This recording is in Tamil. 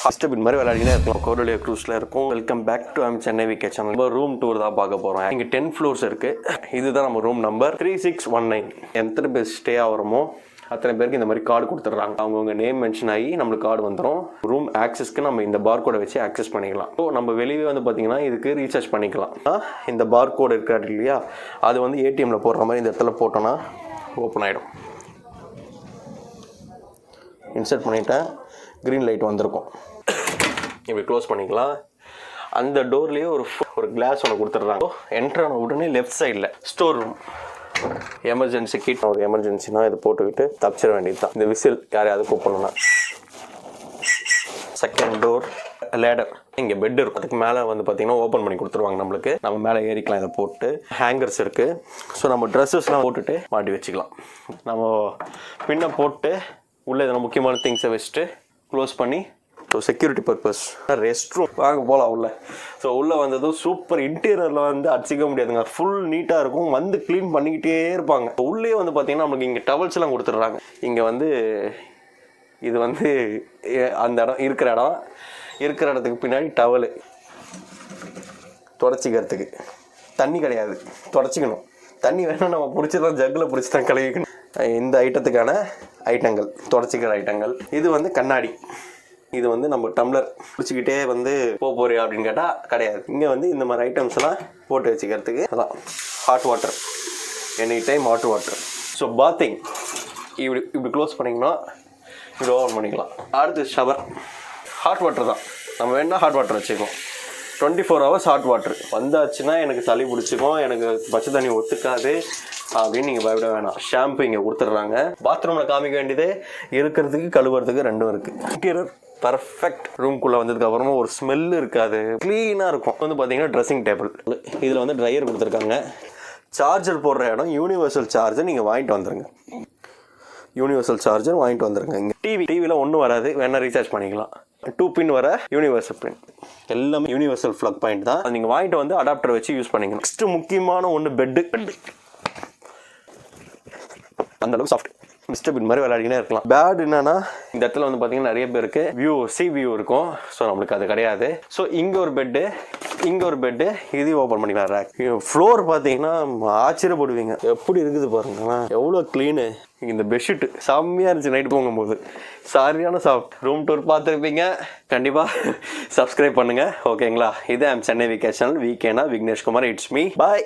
ஃபர்ஸ்ட் பின் மாதிரி விளையாடினே இருக்கலாம். cordeliaroomtour இருக்கும். Welcome back to chennai VK channel. நம்ம ரூம் டூர் தான் பார்க்க போறோம். இங்க 10 ஃப்ளோர்ஸ் இருக்கு. இதுதான் நம்ம ரூம் நம்பர் 3619. எத்தனை பேர் ஸ்டே ஆகிறோமோ அத்தனை பேருக்கு இந்த மாதிரி கார்டு கொடுத்துட்றாங்க. அவங்கவுங்க நேம் மென்ஷன் ஆகி நம்மளுக்கு கார்டு வந்துடும். ரூம் ஆக்சஸ்க்கு நம்ம இந்த பார் கோடை வச்சு ஆக்சஸ் பண்ணிக்கலாம். ஸோ நம்ம வெளியே வந்து பார்த்தீங்கன்னா இதுக்கு ரீசார்ஜ் பண்ணிக்கலாம். இந்த பார் கோடு இருக்காது இல்லையா, அது வந்து ஏடிஎம்ல போடுற மாதிரி இந்த இடத்துல போட்டோன்னா ஓப்பன் ஆகிடும். இன்சர்ட் பண்ணிட்டேன், க்ரீன் லைட் வந்திருக்கும். இப்படி க்ளோஸ் பண்ணிக்கலாம். அந்த டோர்லேயே ஒரு கிளாஸ் ஒன்று கொடுத்துட்றாங்க. என்ட்ரு ஆன உடனே லெஃப்ட் சைடில் ஸ்டோர் ரூம். எமர்ஜென்சி கிட், ஒரு எமர்ஜென்சினா இதை போட்டுக்கிட்டு தப்பிச்சிட வேண்டியது தான். இந்த விசில் யாரையாவது கூப்பிடணும்னா. Second door ladder. இங்கே பெட் இருக்கும். அதுக்கு மேலே வந்து பார்த்தீங்கன்னா ஓப்பன் பண்ணி கொடுத்துருவாங்க நம்மளுக்கு. நம்ம மேலே ஏறிக்கலாம். இதை போட்டு ஹேங்கர்ஸ் இருக்குது. ஸோ நம்ம ட்ரெஸ்ஸஸ்லாம் போட்டுட்டு மாட்டி வச்சுக்கலாம். நம்ம பின்ன போட்டு உள்ளே எதனா முக்கியமான திங்ஸை வச்சுட்டு க்ளோஸ் பண்ணி so security purpose. Rest room வாங்க போகலாம் உள்ள. ஸோ உள்ளே வந்ததும் சூப்பர் இன்டீரியரில் வந்து அடிச்சிக்க முடியாதுங்க. ஃபுல் நீட்டாக இருக்கும். வந்து க்ளீன் பண்ணிக்கிட்டே இருப்பாங்க. உள்ளே வந்து பார்த்தீங்கன்னா நம்மளுக்கு இங்கே டவல்ஸ்லாம் கொடுத்துட்றாங்க. இங்கே வந்து இது வந்து அந்த இடம் இருக்கிற இடத்துக்கு பின்னாடி டவலு தொடச்சிக்கிறதுக்கு. தண்ணி கிடையாது, தொடச்சிக்கணும். தண்ணி வேணால் நம்ம பிடிச்சி தான் ஜக்கில் பிடிச்சி தான் கழுவிக்கணும். இந்த ஐட்டத்துக்கான ஐட்டங்கள், தொடச்சிக்கிற ஐட்டங்கள். இது வந்து கண்ணாடி. இது வந்து நம்ம டம்ளர் பிடிச்சிக்கிட்டே வந்து போறியா அப்படின்னு கேட்டால் கிடையாது. இங்கே வந்து இந்த மாதிரி ஐட்டம்ஸ்லாம் போட்டு வச்சுக்கிறதுக்கு அதான் hot water, any time hot water. So bathing இப்படி க்ளோஸ் பண்ணிங்கன்னா இப்படி ஓப்பன் பண்ணிக்கலாம். அடுத்து ஷவர். ஹாட் வாட்டர் தான், நம்ம வேணால் ஹாட் வாட்டர் வச்சுக்கோம். 24 hours ஹாட் வாட்டர். வந்தாச்சுன்னா எனக்கு சளி பிடிச்சிக்கும், எனக்கு பச்சை தண்ணி ஒத்துக்காது அப்படின்னு நீங்கள் பயப்பட வேணாம். ஷாம்பு இங்கே கொடுத்துட்றாங்க. பாத்ரூமில் காமிக்க வேண்டியது இருக்கிறதுக்கு கழுவுறதுக்கு ரெண்டும் இருக்குது. Interior perfect. ரூம்குள்ளே வந்ததுக்கு அப்புறமா ஒரு ஸ்மெல்லு இருக்காது, க்ளீனாக இருக்கும். வந்து பார்த்தீங்கன்னா ட்ரெஸ்ஸிங் டேபிள். இதில் வந்து ட்ரையர் கொடுத்துருக்காங்க. சார்ஜர் போடுற இடம் யூனிவர்சல் சார்ஜர் நீங்கள் வாங்கிட்டு வந்துடுங்க. யூனிவர்சல் சார்ஜர் வாங்கிட்டு வந்துடுங்க. இங்கே டிவியில் ஒன்றும் வராது, வேணால் ரீசார்ஜ் பண்ணிக்கலாம். 2 பின் வர யூனிவர்சல் பின், எல்லாமே யூனிவர்சல் ப்ளக் பாயிண்ட் தான். நீங்கள் வாங்கிட்டு வந்து அடாப்டர் வச்சு யூஸ் பண்ணிக்கணும். நெக்ஸ்ட் முக்கியமான ஒன்று பெட்டு. அந்த அளவுக்கு சாஃப்ட். மிஸ்டர் பின் மாதிரி விளையாடினே இருக்கலாம். பேட் என்னன்னா இந்த இடத்துல வந்து பார்த்தீங்கன்னா நிறைய பேருக்கு வியூ இருக்கும். ஸோ நம்மளுக்கு அது கிடையாது. ஸோ இங்கே ஒரு பெட்டு, இங்கே ஒரு பெட்டு, இதையும் ஓப்பன் பண்ணிக்கலாம். ரேக். ஃப்ளோர் பார்த்தீங்கன்னா ஆச்சரியப்படுவீங்க, எப்படி இருக்குது பாருங்களா, எவ்வளோ க்ளீனு. இந்த பெட்ஷீட் செம்மையாக இருந்துச்சு நைட்டு போகும்போது. சரியான சாஃப்ட். ரூம் டூர் பார்த்துருப்பீங்க, கண்டிப்பாக சப்ஸ்கிரைப் பண்ணுங்கள். ஓகேங்களா? இது chennai VK சேனல். விகேனா Vignesh Kumar. It's me. Bye.